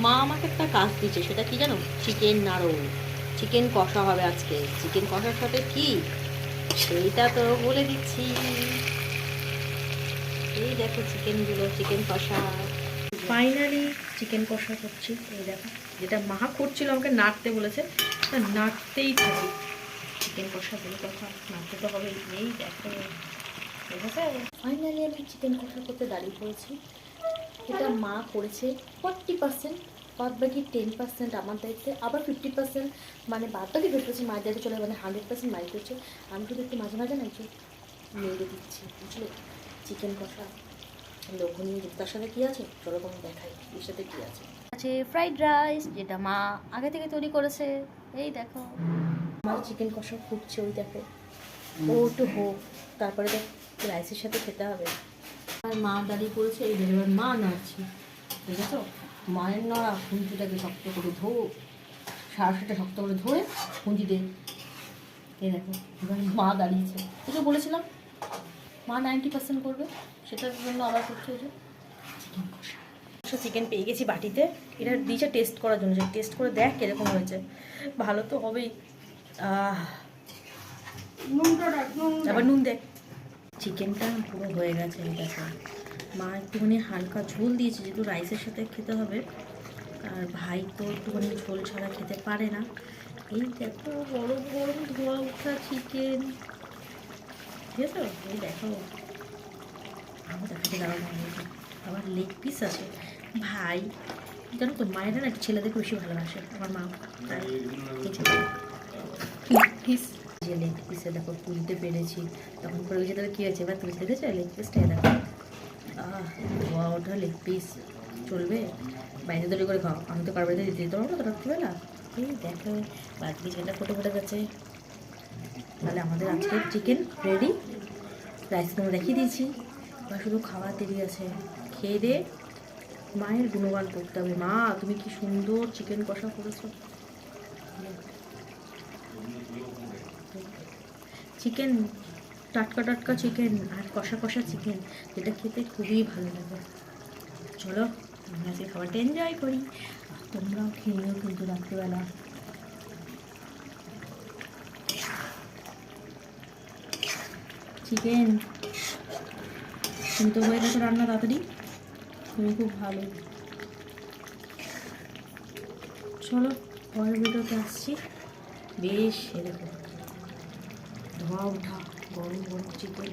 মা আমাকে একটা কাজ দিয়েছে, সেটা কি জানো? চিকেন নাড়ু, চিকেন কষা হবে আজকে। চিকেন কষার সাথে কি, সেইটা তো বলে দিচ্ছি। এই দেখো চিকেনগুলো, চিকেন কষা। ফাইনালি চিকেন কষা করছি। এই দেখো, যেটা মা করছিল আমাকে নাড়তে বলেছে, তা নাড়তেই থাকি। চিকেন কষা বলে কথা, নাড়তে তো হবে। এই দেখো, ঠিক আছে। ফাইনালি আমি চিকেন কষা করতে দাঁড়িয়ে পড়েছি। এটা মা করেছে 40%, বাদ বাকি 10% আমার দায়িত্বে, আবার 50% মানে বাদ বাকি 50% মায়ের দায়িত্বে চলে, মানে 100% মাই করছে। আমি শুধু একটু মাঝে মাঝে না একটু মেরে দিচ্ছি, বুঝলে। চিকেন কষা লক্ষণীয়, তার সাথে কী আছে চলো তোমাকে দেখাই এর সাথে কী আছে। আছে ফ্রাইড রাইস, যেটা মা আগে থেকে তৈরি করেছে। এই দেখো আমার চিকেন কষা ফুটছে, ওই দেখো। ও একটু হোক, তারপরে দেখ রাইসের সাথে খেতে হবে। আর মা দাঁড়িয়ে পড়েছে, এই দেখো এবার মা নাড়ছে, ঠিক আছে। মায়ের নড়া খুঁজিটাকে শক্ত করে সারাশিটা শক্ত করে ধরে খুঁজি দে। এই দেখো এবার মা দাঁড়িয়েছে, তোকে বলেছিলাম মা 90% করবে, সেটার জন্য আবার করছে। ওই যে চিকেন কষা, চিকেন পেয়ে গেছি বাটিতে। এটা দিয়েছে টেস্ট করার জন্য, যে টেস্ট করে দেখ কীরকম হয়েছে। ভালো তো হবেই। আবার নুন দেখ। চিকেনটা পুরো হয়ে গেছে, এই দেখো। মা একটুখানি হালকা ঝোল দিয়েছে, যেহেতু রাইসের সাথে খেতে হবে। আর ভাই তো একটুখানি ঝোল ছাড়া খেতে পারে না। এই দেখো গরম গরম ধোয়া ওঠা চিকেন, ঠিক আছে। এই দেখো আমার দেখাতে দাঁড়ানো, আবার লেগ পিস আছে। ভাই জানো তো, মায়েরা না ছেলেদেরকে বেশি ভালোবাসে, আমার মা। তাই লেগ পিস, যে লেগ পিসে দেখো তুলতে পেরেছি, তখন করে গেছে। তবে কী হয়েছে, এবার তুলতে দেখেছো লেগ পিসটা? দেখো ধোয়া ওঠা লেগ পিস চলবে? বাইরে তৈরি করে খাও, আমি তো কার বাড়িতে দিতে পারবো না তো রাত্রিবেলা। এই দেখো বাদ চিকেনটা ফোটে ফোটে গেছে। তাহলে আমাদের আজকে চিকেন রেডি। রাইসগুলো রেখে দিয়েছি, এবার শুধু খাওয়ার দেরি আছে। খেয়ে দিয়ে মায়ের গুণগান করতে হবে। মা তুমি কি সুন্দর চিকেন কষা করেছো। চিকেন টাটকা টাটকা চিকেন আর কষা কষা চিকেন, যেটা খেতে খুবই ভালো লাগে। চলো আমরা আজকে খাবারটা এনজয় করি, তোমরাও খেয়েও কিন্তু রাত্রিবেলা। চিকেন তুমি তো হয়ে গেছো রান্না তাড়াতাড়ি, তুমি খুব ভালো। চলো পরের ভিডিওতে আসছি। বেশ এরকম ধোয়া ওঠা গরম গরম চিকেন।